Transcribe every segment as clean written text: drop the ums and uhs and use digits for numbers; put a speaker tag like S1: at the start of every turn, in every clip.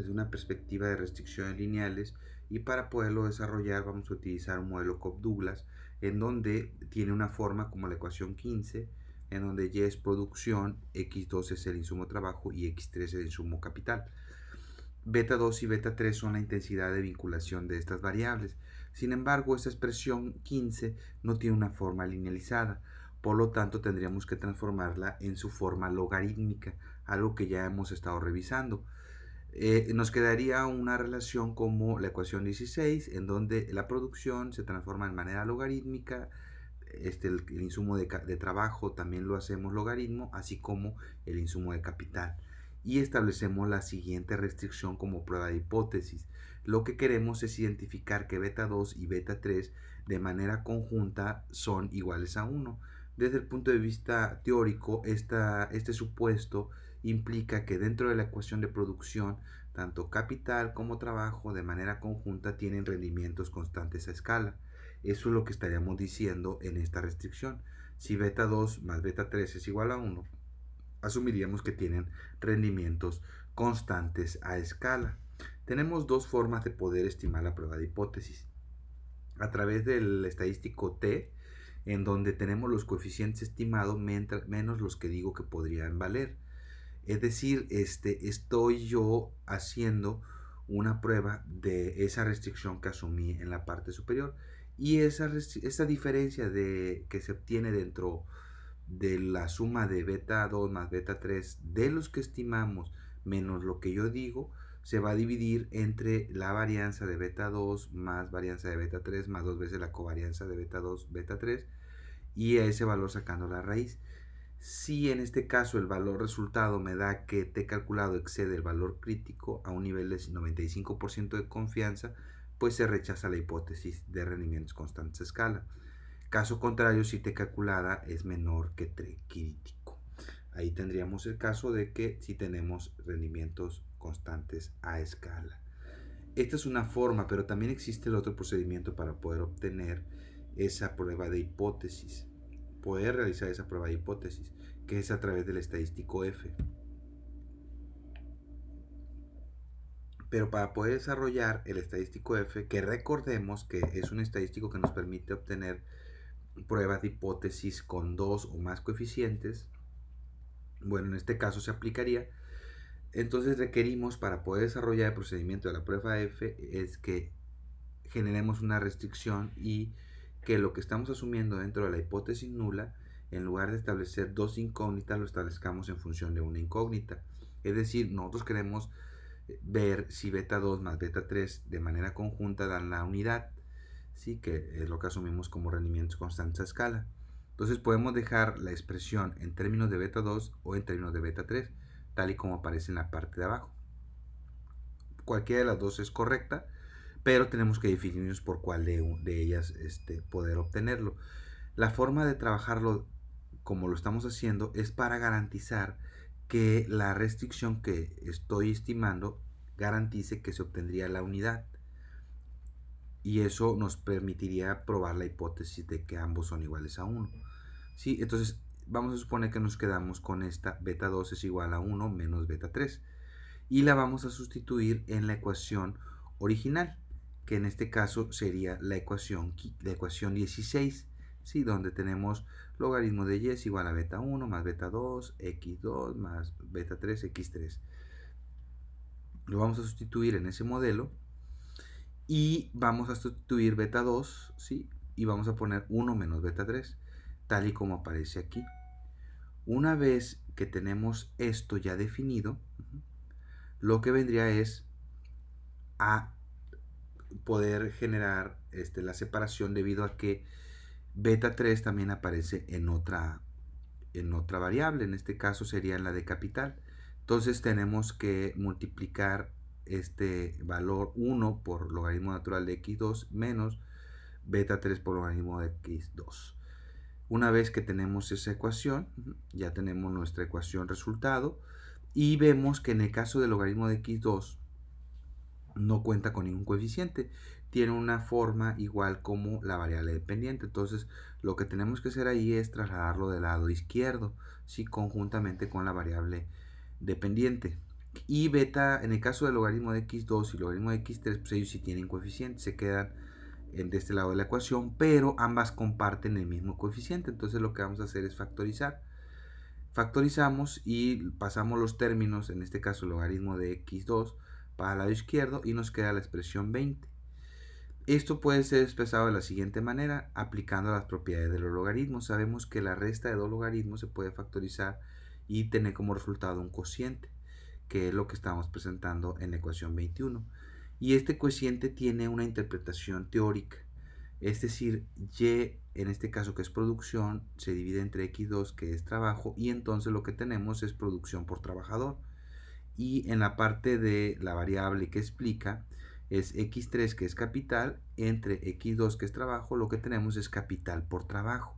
S1: Desde una perspectiva de restricciones lineales, y para poderlo desarrollar vamos a utilizar un modelo Cobb-Douglas en donde tiene una forma como la ecuación 15, en donde Y es producción, X2 es el insumo trabajo y X3 es el insumo capital. Beta 2 y beta 3 son la intensidad de vinculación de estas variables. Sin embargo, esta expresión 15 no tiene una forma linealizada, por lo tanto tendríamos que transformarla en su forma logarítmica, algo que ya hemos estado revisando. Nos quedaría una relación como la ecuación 16, en donde la producción se transforma en manera logarítmica, el insumo de trabajo también lo hacemos logaritmo, así como el insumo de capital. Y establecemos la siguiente restricción como prueba de hipótesis. Lo que queremos es identificar que beta 2 y beta 3 de manera conjunta son iguales a 1. Desde el punto de vista teórico, este supuesto implica que dentro de la ecuación de producción, tanto capital como trabajo de manera conjunta tienen rendimientos constantes a escala. Eso es lo que estaríamos diciendo en esta restricción. Si beta 2 más beta 3 es igual a 1, asumiríamos que tienen rendimientos constantes a escala. Tenemos dos formas de poder estimar la prueba de hipótesis. A través del estadístico T, en donde tenemos los coeficientes estimados menos los que digo que podrían valer. Es decir, estoy yo haciendo una prueba de esa restricción que asumí en la parte superior, y esa diferencia que se obtiene dentro de la suma de beta 2 más beta 3 de los que estimamos menos lo que yo digo, se va a dividir entre la varianza de beta 2 más varianza de beta 3 más dos veces la covarianza de beta 2 beta 3, y a ese valor sacando la raíz. Si en este caso el valor resultado me da que T calculado excede el valor crítico a un nivel de 95% de confianza, pues se rechaza la hipótesis de rendimientos constantes a escala. Caso contrario, si T calculada es menor que T crítico. Ahí tendríamos el caso de que si tenemos rendimientos constantes a escala. Esta es una forma, pero también existe el otro procedimiento para poder obtener esa prueba de hipótesis. Poder realizar esa prueba de hipótesis, que es a través del estadístico F. Pero para poder desarrollar el estadístico F, que recordemos que es un estadístico que nos permite obtener pruebas de hipótesis con dos o más coeficientes, bueno, en este caso se aplicaría, entonces requerimos para poder desarrollar el procedimiento de la prueba F es que generemos una restricción y que lo que estamos asumiendo dentro de la hipótesis nula, en lugar de establecer dos incógnitas, lo establezcamos en función de una incógnita. Es decir, nosotros queremos ver si beta 2 más beta 3 de manera conjunta dan la unidad, ¿sí? Que es lo que asumimos como rendimientos constantes a escala. Entonces podemos dejar la expresión en términos de beta 2 o en términos de beta 3, tal y como aparece en la parte de abajo. Cualquiera de las dos es correcta, pero tenemos que definirnos por cuál de ellas poder obtenerlo. La forma de trabajarlo como lo estamos haciendo es para garantizar que la restricción que estoy estimando garantice que se obtendría la unidad, y eso nos permitiría probar la hipótesis de que ambos son iguales a 1. ¿Sí? Entonces vamos a suponer que nos quedamos con esta beta 2 es igual a 1 menos beta 3, y la vamos a sustituir en la ecuación original, que en este caso sería la ecuación 16, ¿sí? Donde tenemos logaritmo de y es igual a beta 1 más beta 2, x2 más beta 3, x3. Lo vamos a sustituir en ese modelo y vamos a sustituir beta 2, ¿sí? Y vamos a poner 1 menos beta 3, tal y como aparece aquí. Una vez que tenemos esto ya definido, lo que vendría es a poder generar la separación, debido a que beta 3 también aparece en otra variable, en este caso sería en la de capital. Entonces tenemos que multiplicar este valor 1 por logaritmo natural de x2 menos beta 3 por logaritmo de x2. Una vez que tenemos esa ecuación, ya tenemos nuestra ecuación resultado, y vemos que en el caso del logaritmo de x2 no cuenta con ningún coeficiente, tiene una forma igual como la variable dependiente. Entonces lo que tenemos que hacer ahí es trasladarlo del lado izquierdo, ¿sí? Conjuntamente con la variable dependiente. Y beta, en el caso del logaritmo de x2 y el logaritmo de x3, pues ellos sí tienen coeficientes, se quedan de este lado de la ecuación, pero ambas comparten el mismo coeficiente. Entonces lo que vamos a hacer es factorizar. Factorizamos y pasamos los términos, en este caso el logaritmo de x2 para el lado izquierdo, y nos queda la expresión 20. Esto puede ser expresado de la siguiente manera, aplicando las propiedades de los logaritmos. Sabemos que la resta de dos logaritmos se puede factorizar y tener como resultado un cociente, que es lo que estamos presentando en la ecuación 21. Y este cociente tiene una interpretación teórica, es decir, y en este caso que es producción se divide entre x2 que es trabajo, y entonces lo que tenemos es producción por trabajador. Y en la parte de la variable que explica es x3 que es capital entre x2 que es trabajo, lo que tenemos es capital por trabajo.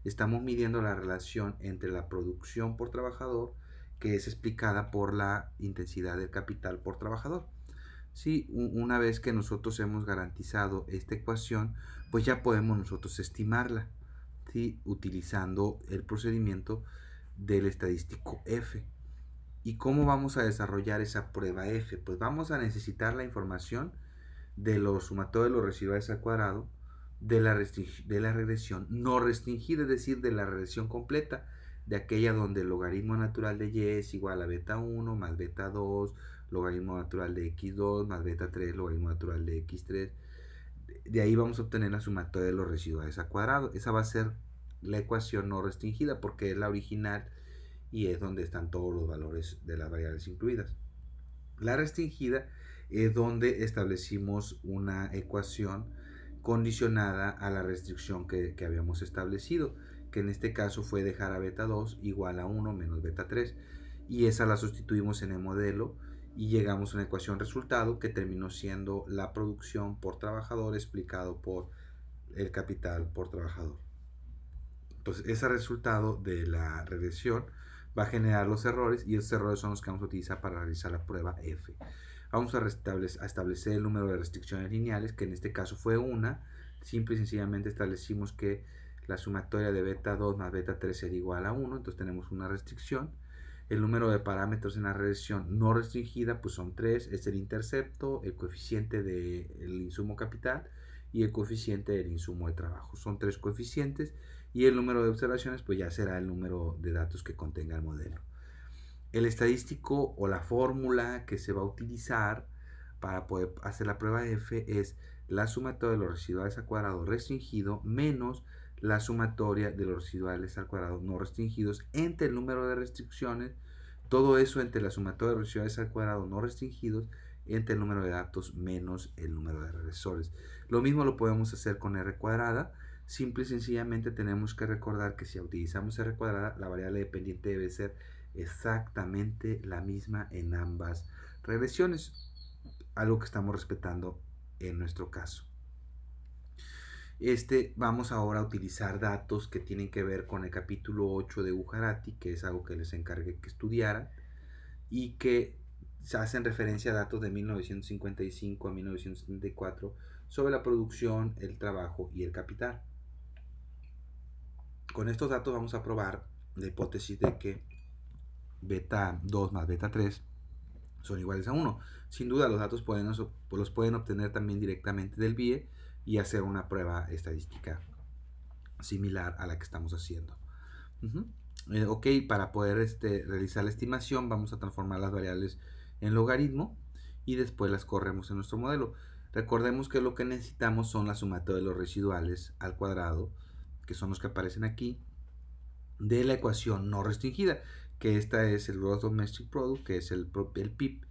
S1: Estamos midiendo la relación entre la producción por trabajador, que es explicada por la intensidad del capital por trabajador. Sí, una vez que nosotros hemos garantizado esta ecuación, pues ya podemos nosotros estimarla, ¿sí? Utilizando el procedimiento del estadístico F. ¿Y cómo vamos a desarrollar esa prueba F? Pues vamos a necesitar la información de los sumatorios de los residuales al cuadrado de la regresión no restringida, es decir, de la regresión completa, de aquella donde el logaritmo natural de y es igual a beta 1 más beta 2, logaritmo natural de x2 más beta 3, logaritmo natural de x3. De ahí vamos a obtener la sumatoria de los residuales al cuadrado. Esa va a ser la ecuación no restringida porque es la original y es donde están todos los valores de las variables incluidas. La restringida es donde establecimos una ecuación condicionada a la restricción que habíamos establecido, que en este caso fue dejar a beta 2 igual a 1 menos beta 3, y esa la sustituimos en el modelo y llegamos a una ecuación resultado que terminó siendo la producción por trabajador explicado por el capital por trabajador. Entonces ese resultado de la regresión va a generar los errores, y esos errores son los que vamos a utilizar para realizar la prueba F. Vamos a establecer el número de restricciones lineales, que en este caso fue una. Simple y sencillamente establecimos que la sumatoria de beta 2 más beta 3 sería igual a 1, entonces tenemos una restricción. El número de parámetros en la regresión no restringida pues son 3, es el intercepto, el coeficiente del insumo capital y el coeficiente del insumo de trabajo. Son 3 coeficientes, y el número de observaciones pues ya será el número de datos que contenga el modelo. El estadístico o la fórmula que se va a utilizar para poder hacer la prueba F es la sumatoria de los residuales al cuadrado restringido menos la sumatoria de los residuales al cuadrado no restringidos entre el número de restricciones, todo eso entre la sumatoria de los residuales al cuadrado no restringidos entre el número de datos menos el número de regresores. Lo mismo lo podemos hacer con R cuadrada. Simple y sencillamente tenemos que recordar que si utilizamos R cuadrada, la variable dependiente debe ser exactamente la misma en ambas regresiones, algo que estamos respetando en nuestro caso. Vamos ahora a utilizar datos que tienen que ver con el capítulo 8 de Bujarati, que es algo que les encargué que estudiaran, y que hacen referencia a datos de 1955 a 1974 sobre la producción, el trabajo y el capital. Con estos datos vamos a probar la hipótesis de que beta 2 más beta 3 son iguales a 1. Sin duda los datos los pueden obtener también directamente del BIE y hacer una prueba estadística similar a la que estamos haciendo. Ok, para poder realizar la estimación vamos a transformar las variables en logaritmo y después las corremos en nuestro modelo. Recordemos que lo que necesitamos son la sumatoria de los residuales al cuadrado, que son los que aparecen aquí, de la ecuación no restringida, que esta es el Gross Domestic Product, que es el PIB,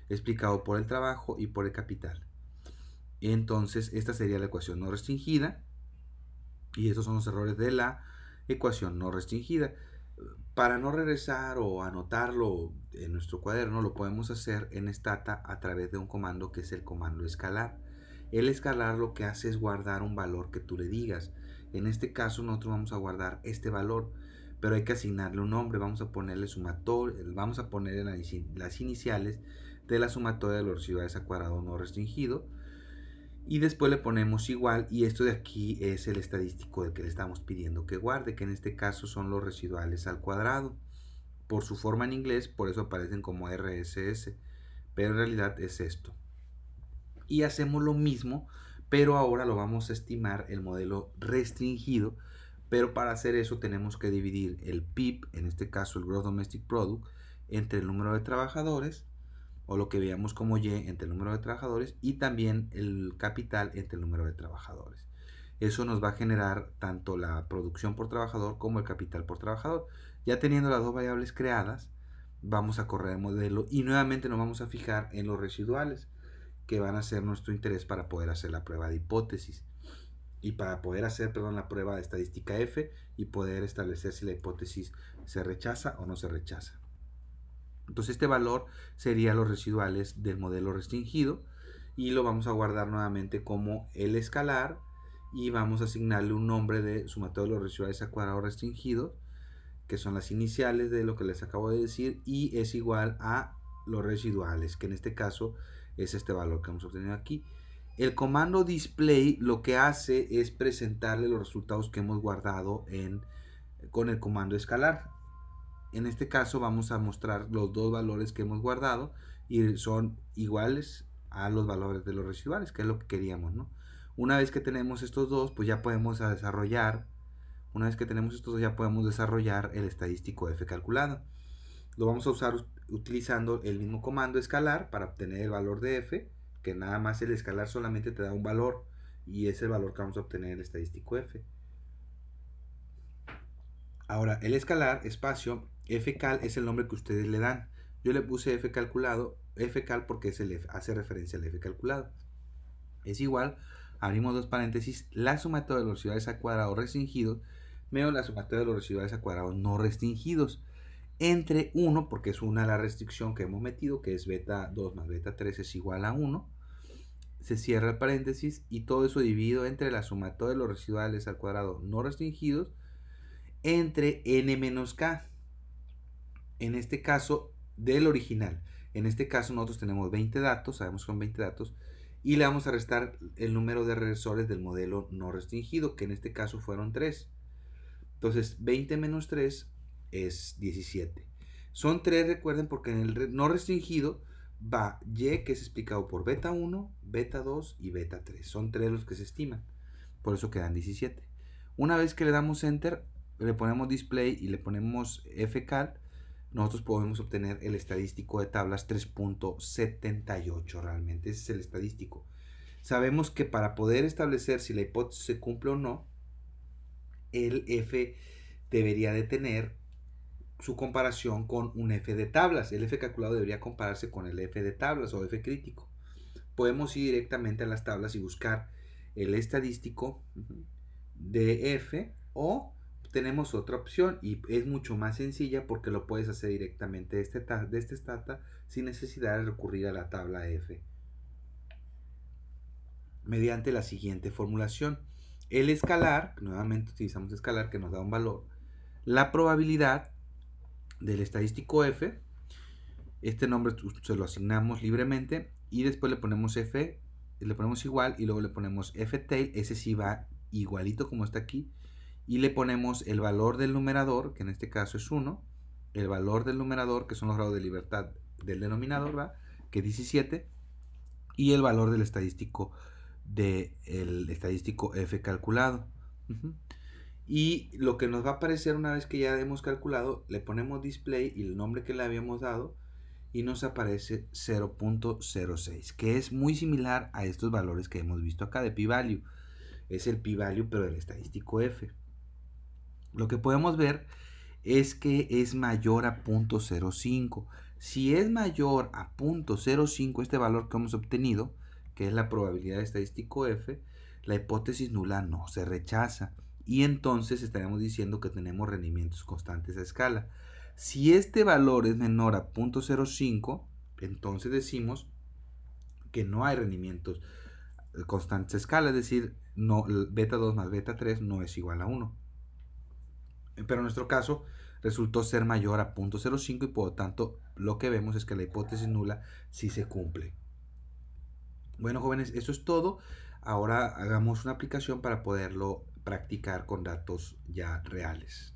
S1: explicado por el trabajo y por el capital. Entonces esta sería la ecuación no restringida, y estos son los errores de la ecuación no restringida. Para no regresar o anotarlo en nuestro cuaderno, lo podemos hacer en Stata a través de un comando que es el comando escalar. El escalar lo que hace es guardar un valor que tú le digas. En este caso nosotros vamos a guardar este valor, pero hay que asignarle un nombre. Vamos a ponerle sumatoria, vamos a poner las iniciales de la sumatoria de los residuales al cuadrado no restringido, y después le ponemos igual, y esto de aquí es el estadístico del que le estamos pidiendo que guarde, que en este caso son los residuales al cuadrado. por su forma en inglés, por eso aparecen como RSS, pero en realidad es esto. Y hacemos lo mismo, pero ahora lo vamos a estimar el modelo restringido, pero para hacer eso tenemos que dividir el PIB, en este caso el Gross Domestic Product, entre el número de trabajadores, o lo que veamos como Y entre el número de trabajadores, y también el capital entre el número de trabajadores. Eso nos va a generar tanto la producción por trabajador como el capital por trabajador. Ya teniendo las dos variables creadas, vamos a correr el modelo y nuevamente nos vamos a fijar en los residuales, que van a ser nuestro interés para poder hacer la prueba de hipótesis y para poder hacer, la prueba de estadística F y poder establecer si la hipótesis se rechaza o no se rechaza. Entonces este valor sería los residuales del modelo restringido y lo vamos a guardar nuevamente como el escalar y vamos a asignarle un nombre de sumatorio de los residuales a cuadrado restringido, que son las iniciales de lo que les acabo de decir, y es igual a los residuales, que en este caso es este valor que hemos obtenido aquí. El comando display lo que hace es presentarle los resultados que hemos guardado con el comando escalar. En este caso vamos a mostrar los dos valores que hemos guardado y son iguales a los valores de los residuales, que es lo que queríamos, ¿no? Una vez que tenemos estos dos, pues ya podemos desarrollar el estadístico F calculado. Lo vamos a usar utilizando el mismo comando escalar para obtener el valor de F, que nada más el escalar solamente te da un valor y es el valor que vamos a obtener en el estadístico F. Ahora, el escalar, espacio, fcal es el nombre que ustedes le dan. Yo le puse F calculado, fcal porque hace referencia al F calculado. Es igual, abrimos dos paréntesis, la sumatoria de los residuales a cuadrado restringidos menos la sumatoria de los residuales a cuadrado no restringidos entre 1, porque es una la restricción que hemos metido, que es beta 2 más beta 3 es igual a 1. Se cierra el paréntesis y todo eso dividido entre la sumatoria de los residuales al cuadrado no restringidos entre n menos k. En este caso, del original. En este caso nosotros tenemos 20 datos, sabemos que son 20 datos, y le vamos a restar el número de regresores del modelo no restringido, que en este caso fueron 3. Entonces, 20 menos 3 es 17. Son 3, recuerden, porque en el no restringido va Y, que es explicado por beta 1, beta 2 y beta 3. Son 3 los que se estiman. Por eso quedan 17. Una vez que le damos Enter, le ponemos Display y le ponemos fcal, nosotros podemos obtener el estadístico de tablas 3.78 realmente. Ese es el estadístico. Sabemos que para poder establecer si la hipótesis se cumple o no, el F debería de tener su comparación con un F de tablas. El F calculado debería compararse con el F de tablas o F crítico. Podemos ir directamente a las tablas y buscar el estadístico de F, o tenemos otra opción y es mucho más sencilla porque lo puedes hacer directamente de este stata sin necesidad de recurrir a la tabla F mediante la siguiente formulación. El escalar, nuevamente utilizamos escalar que nos da un valor, la probabilidad del estadístico F, este nombre se lo asignamos libremente y después le ponemos F, le ponemos igual y luego le ponemos ftail, ese sí va igualito como está aquí, y le ponemos el valor del numerador, que en este caso es 1, el valor del numerador, que son los grados de libertad del denominador, ¿va? Que es 17, y el valor del estadístico F calculado. Y lo que nos va a aparecer una vez que ya hemos calculado, le ponemos display y el nombre que le habíamos dado y nos aparece 0.06, que es muy similar a estos valores que hemos visto acá de p-value. Es el p-value pero del estadístico F. Lo que podemos ver es que es mayor a 0.05. Si es mayor a 0.05 este valor que hemos obtenido, que es la probabilidad de estadístico F, la hipótesis nula no se rechaza y entonces estaremos diciendo que tenemos rendimientos constantes a escala. Si este valor es menor a 0.05, entonces decimos que no hay rendimientos constantes a escala, es decir, no, beta 2 más beta 3 no es igual a 1. Pero en nuestro caso resultó ser mayor a 0.05 y por lo tanto lo que vemos es que la hipótesis nula sí se cumple. Bueno, jóvenes, eso es todo. Ahora hagamos una aplicación para poderlo practicar con datos ya reales.